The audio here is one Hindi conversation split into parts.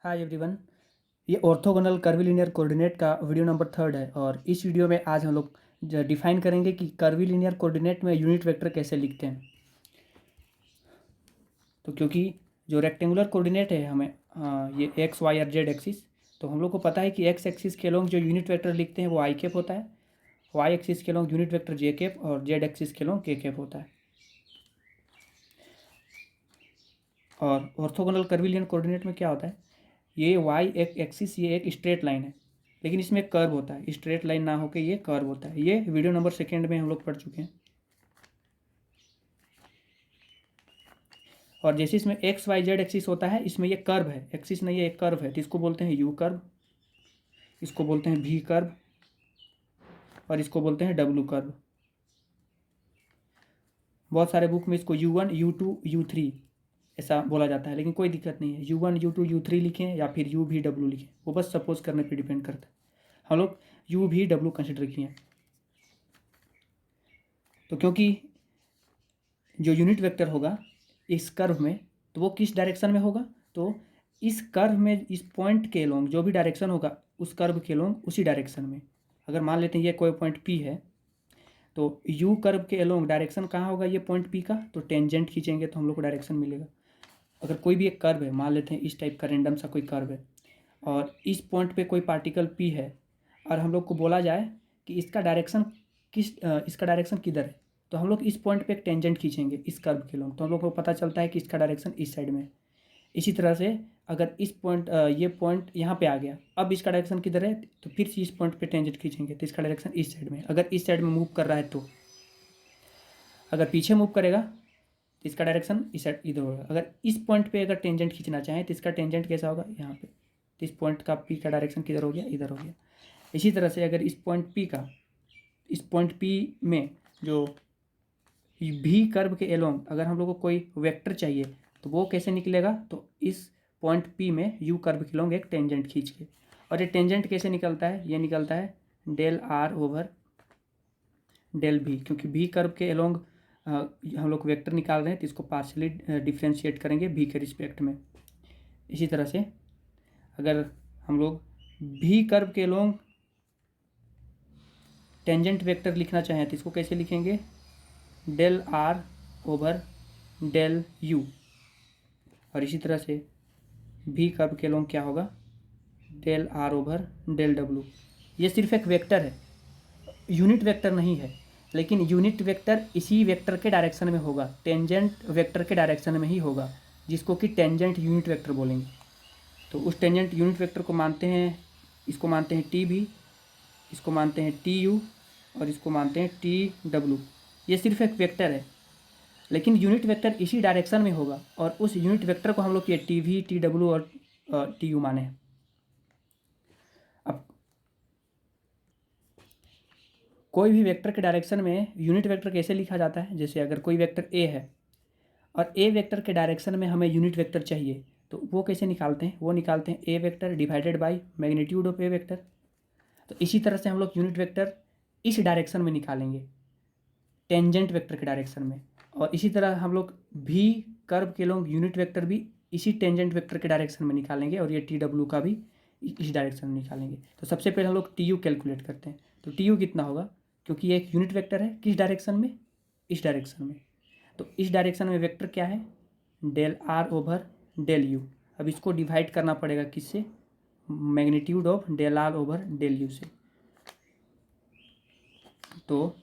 Hi everyone. ये ऑर्थोगोनल कर्वीलिनियर कोऑर्डिनेट का वीडियो नंबर 3 है और इस वीडियो में आज हम लोग डिफाइन करेंगे कि कर्वीलिनियर कोऑर्डिनेट में यूनिट वेक्टर कैसे लिखते हैं। तो क्योंकि जो रेक्टेंगुलर कोऑर्डिनेट है हमें ये एक्स वाई और जेड एक्सिस, तो हम लोग को पता है कि एक्स एक्सिस के लॉन्ग जो यूनिट वेक्टर लिखते हैं वो आई कैप होता है, वाई एक्सिस के लॉन्ग यूनिट वेक्टर जे कैप और जेड एक्सिस के लॉन्ग के कैप होता है। और ऑर्थोगोनल कर्वीलिनियर कोऑर्डिनेट में क्या होता है, ये वाई एक्सिस ये एक स्ट्रेट लाइन है, लेकिन इसमें एक कर्व होता है। स्ट्रेट लाइन ना होकर ये कर्व होता है। ये वीडियो नंबर 2 में हम लोग पढ़ चुके हैं। और जैसे इसमें एक्स वाई जेड एक्सिस होता है, इसमें ये कर्व है, एक्सिस नहीं है, एक कर्व है, तो इसको बोलते हैं यू कर्व, इसको बोलते हैं भी कर्व और इसको बोलते हैं डब्लू कर्व। बहुत सारे बुक में इसको U1 U2 U3 ऐसा बोला जाता है, लेकिन कोई दिक्कत नहीं है। U1 U2 U3 लिखें या फिर U भी W लिखें, वो बस सपोज करने पे डिपेंड करता है। हम लोग U भी W कंसिडर किए। तो क्योंकि जो यूनिट वेक्टर होगा इस कर्व में, तो वो किस डायरेक्शन में होगा, तो इस कर्व में इस पॉइंट के लोंग जो भी डायरेक्शन होगा उस कर्व के लोंग उसी डायरेक्शन में। अगर मान लेते हैं ये कोई पॉइंट P है, तो यू कर्व के अलोंग डायरेक्शन कहाँ होगा ये पॉइंट P का, तो टेंजेंट खींचेंगे तो हम लोग को डायरेक्शन मिलेगा। अगर कोई भी एक कर्व है, मान लेते हैं इस टाइप का रेंडम सा कोई कर्व है और इस पॉइंट पे कोई पार्टिकल P है और हम लोग को बोला जाए कि इसका डायरेक्शन इसका डायरेक्शन किधर है, तो हम लोग इस पॉइंट पे एक टेंजेंट खींचेंगे इस कर्व के लोग, तो हम लोग को पता चलता है कि इसका डायरेक्शन इस साइड में है। इसी तरह से अगर इस पॉइंट ये पॉइंट यहाँ पे आ गया, अब इसका डायरेक्शन किधर है, तो फिर से इस पॉइंट पे टेंजेंट खींचेंगे तो इसका डायरेक्शन इस साइड में। अगर इस साइड में मूव कर रहा है तो, अगर पीछे मूव करेगा तो इसका डायरेक्शन इस साइड इधर होगा। अगर इस पॉइंट पे अगर टेंजेंट खींचना चाहें तो इसका टेंजेंट कैसा होगा, यहाँ पे, तो इस पॉइंट का P का डायरेक्शन किधर हो गया, इधर हो गया। इसी तरह से अगर इस पॉइंट P में जो भी कर्व के एलोंग अगर हम लोग को कोई वेक्टर चाहिए तो वो कैसे निकलेगा, तो इस पॉइंट P में यू कर्व के लोंग एक टेंजेंट खींच के, और ये टेंजेंट कैसे निकलता है, ये निकलता है डेल आर ओवर डेल भी, क्योंकि भी कर्व के एलोंग हम लोग वेक्टर निकाल रहे हैं तो इसको पार्शियली डिफ्रेंशिएट करेंगे भी के रिस्पेक्ट में। इसी तरह से अगर हम लोग भी कर्व के एलोंग टेंजेंट वेक्टर लिखना चाहें तो इसको कैसे लिखेंगे, del r over del u. और इसी तरह से भी कर्व के एलोंग क्या होगा, del r over del W. ये सिर्फ एक वेक्टर है, यूनिट वेक्टर नहीं है, लेकिन यूनिट वेक्टर इसी वेक्टर के डायरेक्शन में होगा, टेंजेंट वेक्टर के डायरेक्शन में ही होगा, जिसको कि टेंजेंट यूनिट वेक्टर बोलेंगे। तो उस टेंजेंट यूनिट वेक्टर को मानते हैं, इसको मानते हैं टी भी, इसको मानते हैं टी यू और इसको मानते हैं टी डब्लू। ये सिर्फ एक वेक्टर है, लेकिन यूनिट वेक्टर इसी डायरेक्शन में होगा और उस यूनिट वेक्टर को हम लोग ये टी वी टी डब्लू और टी यू माने हैं। अब कोई भी वेक्टर के डायरेक्शन में यूनिट वेक्टर कैसे लिखा जाता है, जैसे अगर कोई वेक्टर ए है और ए वेक्टर के डायरेक्शन में हमें यूनिट वेक्टर चाहिए, तो वो कैसे निकालते हैं, वो निकालते हैं A vector divided by magnitude of A vector. तो इसी तरह से हम लोग यूनिट वेक्टर इस डायरेक्शन में निकालेंगे, टेंजेंट वेक्टर के डायरेक्शन में। और इसी तरह हम लोग भी कर्व के लोग यूनिट वेक्टर भी इसी टेंजेंट वेक्टर के डायरेक्शन में निकालेंगे और ये टी डब्ल्यू का भी इस डायरेक्शन में निकालेंगे। तो सबसे पहले हम लोग टी यू कैलकुलेट करते हैं। तो टी यू कितना होगा, क्योंकि ये एक यूनिट वेक्टर है, किस डायरेक्शन में, इस डायरेक्शन में। तो इस डायरेक्शन में वेक्टर क्या है, del r over del u. अब इसको डिवाइड करना पड़ेगा किससे, magnitude of del r over del u से। तो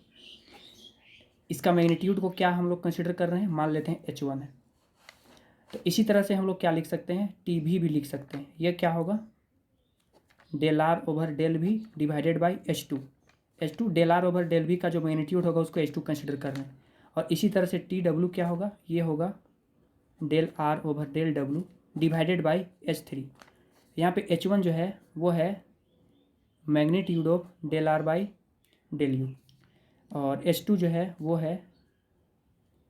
इसका मैग्नीट्यूड को क्या हम लोग कंसिडर कर रहे हैं, मान लेते हैं H1 है। तो इसी तरह से हम लोग क्या लिख सकते हैं, टी भी लिख सकते हैं। ये क्या होगा, del r over del v divided by H2 del r over del v का जो मैग्नीट्यूड होगा उसको H2 कंसिडर कर रहे हैं। और इसी तरह से टी डब्ल्यू क्या होगा, ये होगा डेल आर ओवर डेल डब्ल्यू डिवाइडेड बाई H3। यहाँ पे H1 जो है वो है magnitude of del are by del u और H2 जो है वो है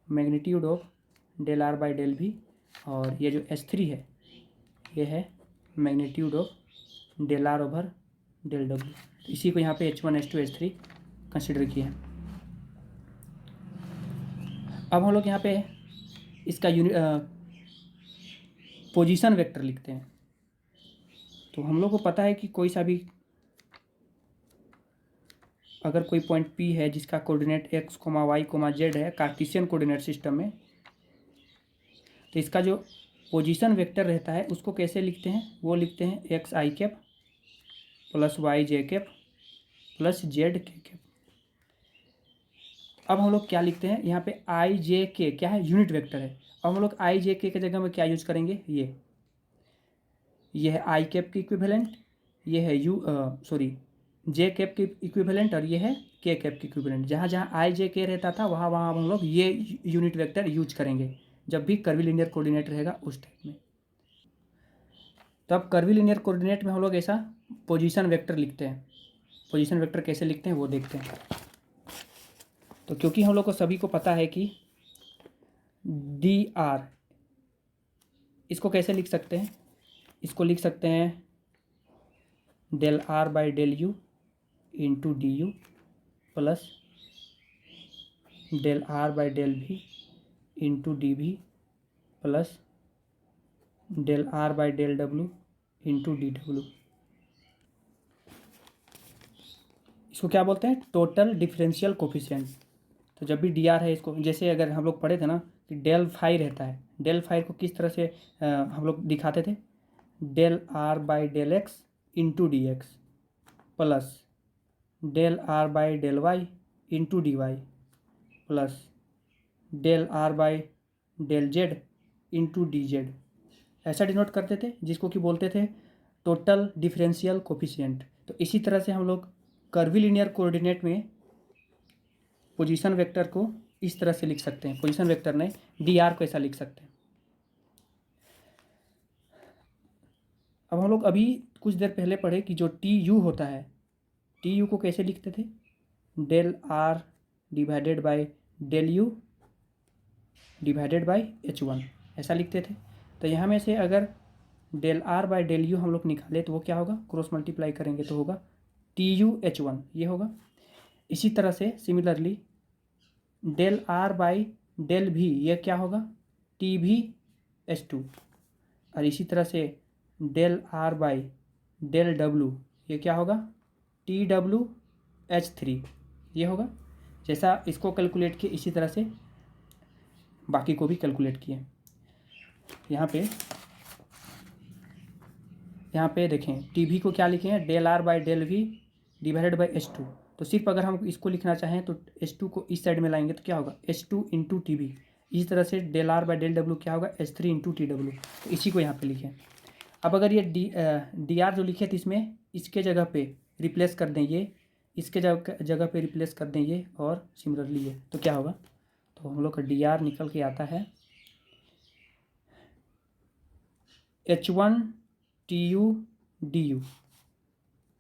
magnitude of del are by del v, और ये जो H3 है ये है magnitude of del r over del डब्ल्यू। तो इसी को यहाँ पे H1 H2 H3 कंसिडर किया है। अब हम लोग यहाँ पे इसका पोजीशन वेक्टर लिखते हैं। तो हम लोग को पता है कि कोई सा भी अगर कोई पॉइंट P है जिसका कोऑर्डिनेट x, y, z है कार्टेशियन कोऑर्डिनेट सिस्टम में, तो इसका जो पोजीशन वेक्टर रहता है उसको कैसे लिखते हैं? वो लिखते हैं x I cap plus Y J cap plus Z K cap. अब हम लोग क्या लिखते हैं यहाँ पे? आई जे के क्या है? यूनिट वेक्टर है। अब हम लोग आई जे के जगह में क्या यूज करेंगे? ये है आई कैप की इक्विवेलेंट, ये है जे कैप की इक्विवेलेंट, और ये है के कैप की इक्विवेलेंट। जहाँ जहाँ आई जे के रहता था वहाँ वहाँ हम लोग ये यूनिट वेक्टर यूज करेंगे जब भी कर्वीलिनियर कोऑर्डिनेट रहेगा उस टाइप में। तो अब कर्वीलिनियर कोऑर्डिनेट में हम लोग ऐसा पोजीशन वेक्टर लिखते हैं। पोजीशन वेक्टर कैसे लिखते हैं वो देखते हैं। तो क्योंकि हम लोग को सभी को पता है कि डी आर, इसको कैसे लिख सकते हैं? इसको लिख सकते हैं del are by del U into D U plus del are by del V into D V plus del are by del W into D W. इसको क्या बोलते हैं? Total differential coefficient. तो जब भी डी आर है, इसको जैसे अगर हम लोग पढ़े थे ना कि डेल फाई रहता है, डेल फाई को किस तरह से हम लोग दिखाते थे? Del are by del X into D X plus del are by del Y into D Y plus del are by del Z into D Z. ऐसा डिनोट करते थे जिसको कि बोलते थे टोटल डिफरेंशियल कोफिशिएंट। तो इसी तरह से हम लोग कर्वीलिनियर कोऑर्डिनेट में पोजीशन वेक्टर को इस तरह से लिख सकते हैं। पोजीशन वेक्टर नहीं, डी आर को ऐसा लिख सकते हैं। अब हम लोग अभी कुछ देर पहले पढ़े कि जो टी यू होता है, टी यू को कैसे लिखते थे? Del R divided by del U divided by H1 ऐसा लिखते थे। तो यहाँ में से अगर del R by del U हम लोग निकाले तो वो क्या होगा? क्रॉस मल्टीप्लाई करेंगे तो होगा TU H1, ये होगा। इसी तरह से similarly del are by del V, ये क्या होगा? TB H2। और इसी तरह से del are by del W, ये क्या होगा? TWH3, ये होगा। जैसा इसको कैलकुलेट किए इसी तरह से बाकी को भी कैलकुलेट किए। यहाँ पे देखें टीवी को क्या लिखे हैं? Del are by del V divided by H2। तो सिर्फ अगर हम इसको लिखना चाहें तो H2 को इस साइड में लाएंगे तो क्या होगा? H2 into T V. इसी तरह से del are by del W क्या होगा? H3 into T W. तो इसी को यहाँ पे लिखें। अब अगर ये डी आर जो लिखे थे इसमें इसके जगह पे रिप्लेस कर दें, ये इसके जगह पे रिप्लेस कर दें ये, और सिमिलरली ये, तो क्या होगा? तो हम लोग का डी आर निकल के आता है H1 TU DU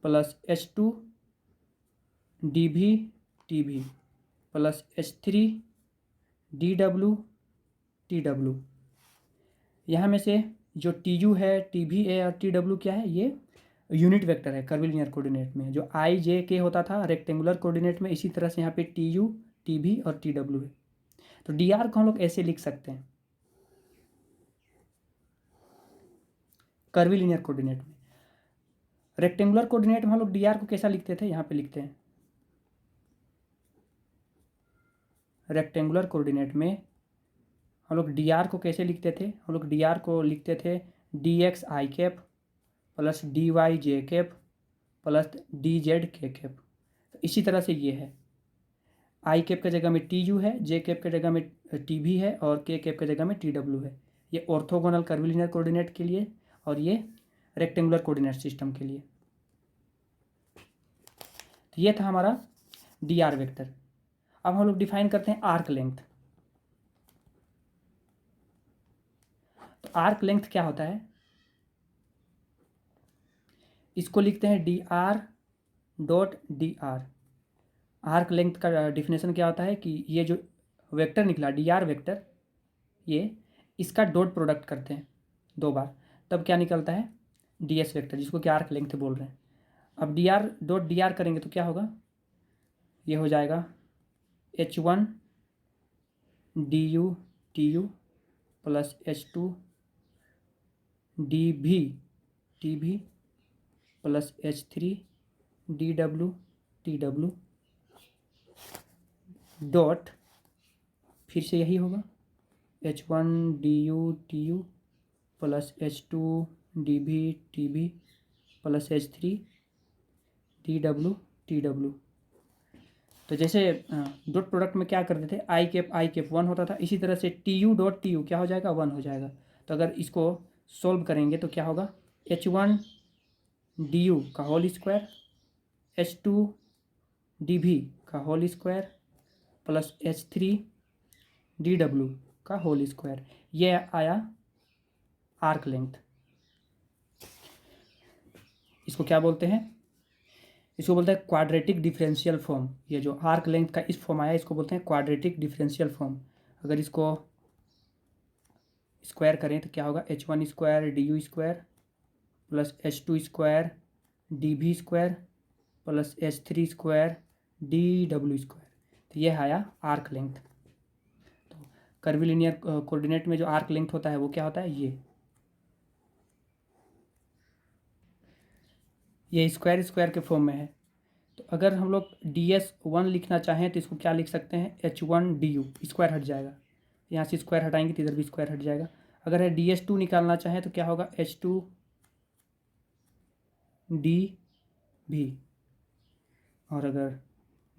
plus H2 DV TV plus H3 DW TW। यहाँ में से जो TU है, TV है और TW क्या है? ये यूनिट वेक्टर है कर्वीलिनियर कोऑर्डिनेट में। जो आई जे के होता था रेक्टेंगुलर कोऑर्डिनेट में, इसी तरह से यहाँ पे TU TV और TW है। तो DR को हम लोग ऐसे लिख सकते हैं कर्वीलिनियर कोऑर्डिनेट में। रेक्टेंगुलर कोऑर्डिनेट में हम लोग DR को कैसा लिखते थे? यहाँ पे लिखते हैं रेक्टेंगुलर कोऑर्डिनेट में हम लोग DR को कैसे लिखते थे? हम लोग DR को लिखते थे DX आई कैप प्लस DY जे कैप प्लस DZ के कैप। तो इसी तरह से ये है, आई कैप के जगह में TU है, जे कैप के जगह में TB है और के कैप के जगह में TW है। ये ऑर्थोगोनल कर्वीलिनियर कोऑर्डिनेट के लिए और ये रेक्टेंगुलर कोऑर्डिनेट सिस्टम के लिए। तो ये था हमारा DR वेक्टर। अब हम लोग डिफाइन करते हैं आर्क लेंथ। तो आर्क लेंथ क्या होता है? इसको लिखते हैं DR dot DR। Arc length का डिफिनेशन क्या होता है कि ये जो वेक्टर निकला DR वेक्टर, ये इसका डॉट प्रोडक्ट करते हैं 2 बार, तब क्या निकलता है? DS वेक्टर, जिसको कि आर्क लेंथ बोल रहे हैं। अब DR डॉट DR करेंगे तो क्या होगा? ये हो जाएगा H1 DU TU plus H2 DV TV plus H3 DW dot, फिर से यही होगा H1 DU plus H2 DV plus H3 DW। तो जैसे डॉट प्रोडक्ट में क्या करते थे, आई कैप 1 होता था, इसी तरह से TU क्या हो जाएगा, 1 हो जाएगा। तो अगर इसको सोल्व करेंगे तो क्या होगा, H1 DU का होल स्क्वायर H2 DV का whole square plus H3 DW का होल स्क्वायर, ये आया आर्क लेंथ। इसको क्या बोलते हैं, इसको बोलते हैं क्वाड्रेटिक डिफरेंशियल फॉर्म। ये जो आर्क लेंथ का इस फॉर्म आया इसको बोलते हैं क्वाड्रेटिक डिफरेंशियल फॉर्म। अगर इसको स्क्वायर करें तो क्या होगा, H1 square DU square plus H2 square DV square plus H3 square DW square. तो ये आया आर्क लेंथ। तो कर्विलिनियर कोऑर्डिनेट में जो आर्क लेंथ होता है वो क्या होता है, ये स्क्वायर स्क्वायर के फॉर्म में है। तो अगर हम लोग DS1 लिखना चाहें तो इसको क्या लिख सकते हैं, H1 DU, स्क्वायर हट जाएगा, यहाँ से स्क्वायर हटाएंगे तो इधर भी स्क्वायर हट जाएगा। अगर है DS2 निकालना चाहें तो क्या होगा, H2 DV, और अगर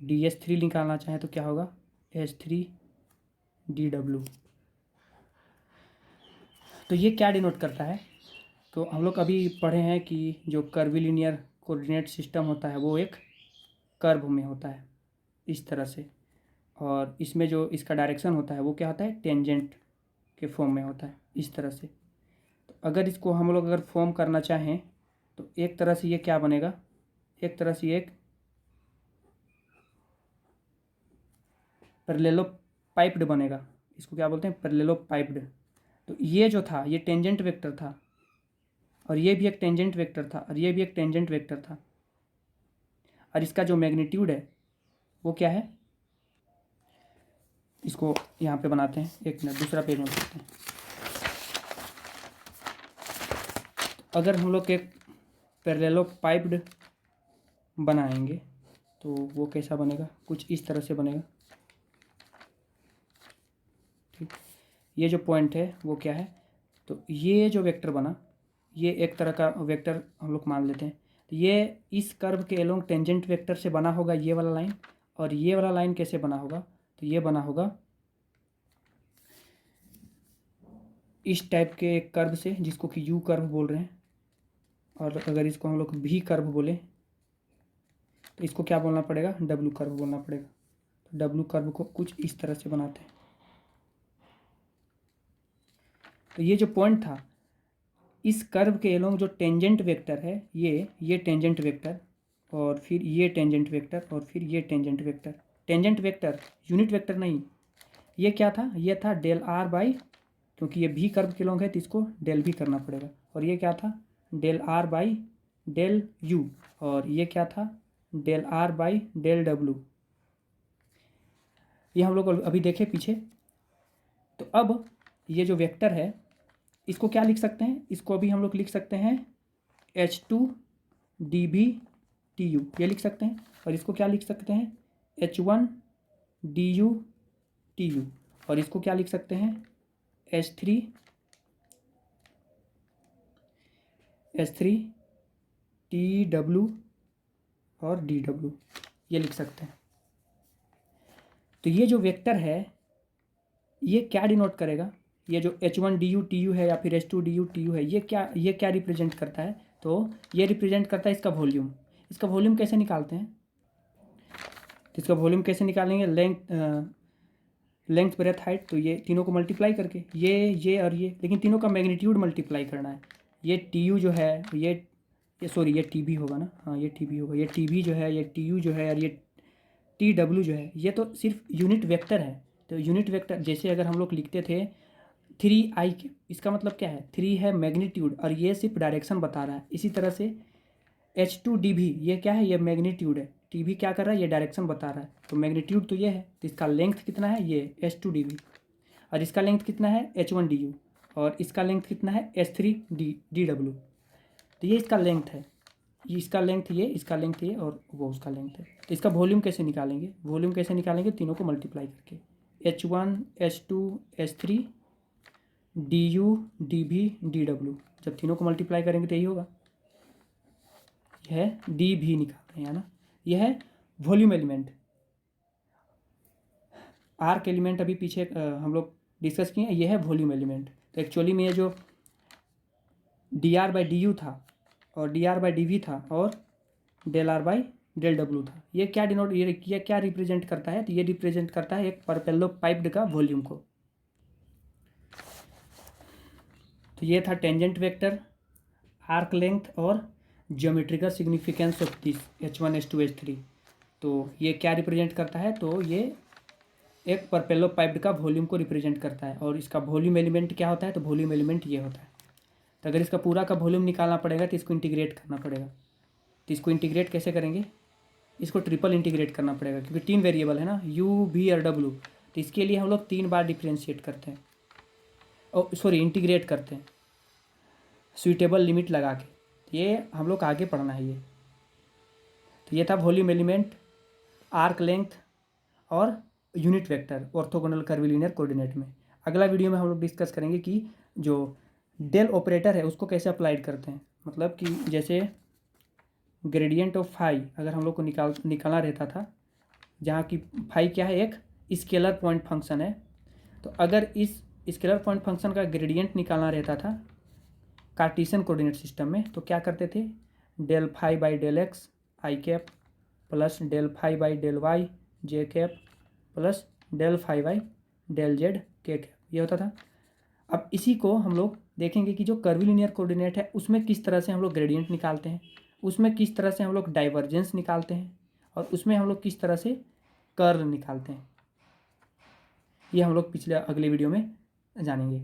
DS3 निकालना चाहें तो क्या होगा, H3 DW। तो ये क्या डिनोट करता है, तो हम लोग अभी पढ़े हैं कि जो कर्विलिनियर कोऑर्डिनेट सिस्टम होता है वो एक कर्व में होता है इस तरह से, और इसमें जो इसका डायरेक्शन होता है वो क्या होता है, टेंजेंट के फॉर्म में होता है इस तरह से। तो अगर इसको हम लोग अगर फॉर्म करना चाहें तो एक तरह से ये क्या बनेगा, एक तरह से एक पैरेललोपाइप्ड बनेगा, इसको क्या बोलते हैं, पैरेललोपाइप्ड। तो ये जो था ये टेंजेंट वेक्टर था, और ये भी एक टेंजेंट वेक्टर था, और ये भी एक टेंजेंट वेक्टर था, और इसका जो मैग्नीट्यूड है वो क्या है, इसको यहाँ पे बनाते हैं, एक मिनट दूसरा पेज में बनाते हैं। अगर हम लोग एक पैरेललोपाइप्ड बनाएंगे तो वो कैसा बनेगा, कुछ इस तरह से बनेगा। ठीक, ये जो पॉइंट है वो क्या है, तो ये जो वेक्टर बना ये एक तरह का वेक्टर हम लोग मान लेते हैं। तो ये इस कर्व के एलोंग टेंजेंट वेक्टर से बना होगा ये वाला लाइन, और ये वाला लाइन कैसे बना होगा, तो ये बना होगा इस टाइप के एक कर्व से जिसको कि U कर्व बोल रहे हैं, और अगर इसको हम लोग V कर्व बोले तो इसको क्या बोलना पड़ेगा, W कर्व बोलना पड़ेगा। तो W कर्व को कुछ इस तरह से बनाते हैं। तो ये जो पॉइंट था इस कर्व के एलोंग जो टेंजेंट वेक्टर है, ये टेंजेंट वेक्टर, और फिर ये टेंजेंट वेक्टर, और फिर ये tangent vector. Tangent vector unit vector नहीं, ये क्या था, ये था डेल R बाई, क्योंकि ये भी कर्व के एलोंग है तो इसको डेल भी करना पड़ेगा, और ये क्या था, del R by del U, और ये क्या था, del R by del W। ये हम लोग अभी देखे पीछे। तो अब ये जो वेक्टर है इसको क्या लिख सकते हैं, इसको भी हम लोग लिख सकते हैं H2 DV TU, ये लिख सकते हैं, और इसको क्या लिख सकते हैं, H1 DU TU, और इसको क्या लिख सकते हैं, H3 TW और DW, ये लिख सकते हैं। तो ये जो वेक्टर है ये क्या डिनोट करेगा, ये जो H1 DU TU है या फिर H2 DU TU है, ये क्या रिप्रेजेंट करता है, तो ये रिप्रेजेंट करता है इसका वॉल्यूम। इसका वॉल्यूम कैसे निकालते हैं, तो इसका वॉल्यूम कैसे निकालेंगे, लेंथ ब्रेथ हाइट, तो ये तीनों को मल्टीप्लाई करके, ये और ये, लेकिन तीनों का मैग्नीट्यूड मल्टीप्लाई करना है। ये TU जो है ये सॉरी ये TB होगा ना, हाँ ये TB होगा, ये TB जो है, ये TU जो है, और ये TW जो है, ये तो सिर्फ यूनिट वेक्टर है। तो यूनिट वेक्टर जैसे अगर हम लोग लिखते थे 3I के, इसका मतलब क्या है, 3 है मैग्नीट्यूड और ये सिर्फ डायरेक्शन बता रहा है। इसी तरह से H2DV ये क्या है, ये मैग्नीट्यूड है, TB क्या कर रहा है, ये डायरेक्शन बता रहा है। तो मैग्नीट्यूड तो ये है, तो इसका लेंथ कितना है, ये H2DV, और इसका लेंथ कितना है H1DU, और इसका लेंथ कितना है H3DW। तो ये इसका लेंथ है। इसका लेंथ ये, इसका लेंथ ये और वो उसका लेंथ है। तो इसका वॉल्यूम कैसे निकालेंगे? वॉल्यूम कैसे निकालेंगे? तीनों को मल्टीप्लाई करके, H1 H2 H3 DU DV DW, जब तीनों को मल्टीप्लाई करेंगे तो यही होगा। यह है DV निकाल रहे हैं ना, यह है वॉल्यूम एलिमेंट। आर्क एलिमेंट अभी पीछे हम लोग डिस्कस किए हैं, यह है वॉल्यूम एलिमेंट। तो एक्चुअली में ये जो dr/du था और dr/dv था और del r/del w था, ये क्या डिनोट, ये क्या रिप्रेजेंट करता है? तो ये रिप्रेजेंट करता है एक परपेलोपाइप्ड का वॉल्यूम को। तो ये था टेंजेंट वेक्टर, आर्क लेंथ और geometrical significance of this H1 H2 H3। तो ये क्या रिप्रेजेंट करता है? तो ये एक परपेलोपाइप्ड का वॉल्यूम को रिप्रेजेंट करता है। और इसका वॉल्यूम एलिमेंट क्या होता है? तो वॉल्यूम एलिमेंट ये होता है। तो अगर इसका पूरा का वॉल्यूम निकालना पड़ेगा तो इसको इंटीग्रेट करना पड़ेगा। तो इसको इंटीग्रेट कैसे करेंगे? इसको ट्रिपल इंटीग्रेट करना पड़ेगा, क्योंकि 3 वेरिएबल है ना, U V और W। तो इसके लिए हम लोग 3 बार डिफ्रेंशिएट करते हैं, और सॉरी इंटीग्रेट करते हैं सुइटेबल लिमिट लगा के। ये हम लोग आगे पढ़ना है ये। तो ये था वॉल्यूम एलिमेंट, आर्क लेंथ और unit vector orthogonal curvilinear coordinate में। अगला वीडियो में हम लोग डिस्कस करेंगे कि जो डेल ऑपरेटर है उसको कैसे अप्लाइड करते हैं। मतलब कि जैसे ग्रेडियंट ऑफ फाई अगर हम लोग को निकालना रहता था, जहाँ की फाई क्या है? एक स्केलर पॉइंट फंक्शन है। तो अगर इस स्केलर पॉइंट फंक्शन का ग्रेडियंट निकालना रहता था कार्टेशियन कोऑर्डिनेट सिस्टम में, तो क्या करते थे? Del phi by del X I cap plus del phi by del Y J cap plus del phi by del Z K cap, ये होता था। अब इसी को हम लोग देखेंगे कि जो कर्विलिनियर कोऑर्डिनेट है उसमें किस तरह से हम लोग ग्रेडियंट निकालते हैं, उसमें किस तरह से हम लोग डाइवर्जेंस निकालते हैं, और उसमें हम लोग किस तरह से कर्ल निकालते हैं। ये हम लोग अगले वीडियो में जानेंगे।